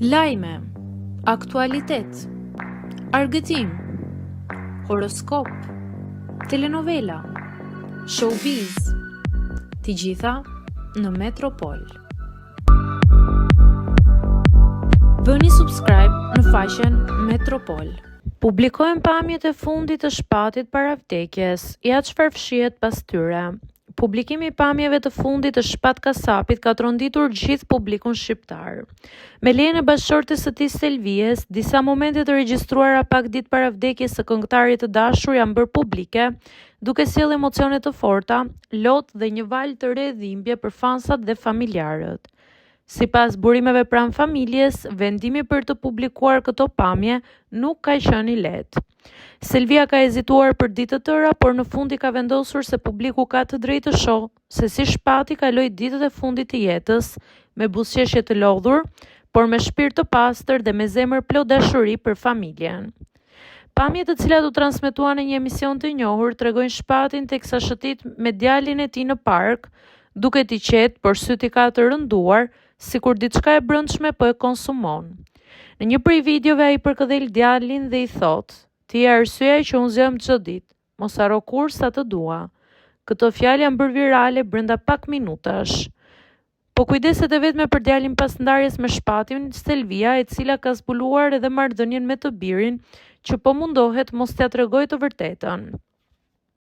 Lajme, aktualitet, argëtim, horoskop, telenovela, showbiz, të gjitha në Metropol. Bëni subscribe në faqen Metropol. Publikojmë pamjet e fundit të shpatit para vdekjes, ja çfarë fshihet pas tyre. Publikimi i pamjeve të fundit të shpat kasapit ka tronditur gjithë publikun shqiptar. Me lejen e bashkëshortes së tij Selvies, disa momente të regjistruara pak ditë para vdekjes së këngëtarit të dashur janë bërë publike, duke sjellë emocione të forta, lot dhe një valë të re dhimbje për fansat dhe familjarët. Sipas burimeve pranë familjes, vendimi për të publikuar këto pamje nuk ka qenë i lehtë. Selvia ka hezituar për ditë të tëra, por në fund i ka vendosur se publiku ka të drejtë të shohë se si shpati kaloi ditët e fundit të jetës me buzëqeshje të lodhur, por me shpirt të pastër dhe me zemër plot dashuri për familjen. Pamjet të cilat u transmetuan në një emision të njohur tregojnë shpatin teksa shëtit me djalin e tij në park, duket i qetë, por syt i ka të rënduar, sikur diçka e brendshme po e konsumon. Në një prej videove ai përkëdhel djalin dhe i thotë: "Ti je arsyeja që unë zgjem çdo ditë. Mos haro kurrë sa të dua." Këto fjalë janë bërë virale brenda pak minutash. Po kujdeset e vetme për djalin pas ndarjes me shpatin, Selvia, e cila ka zbuluar edhe marrëdhënien me të birin, që po mundohet mos t'ia tregojë të vërtetën.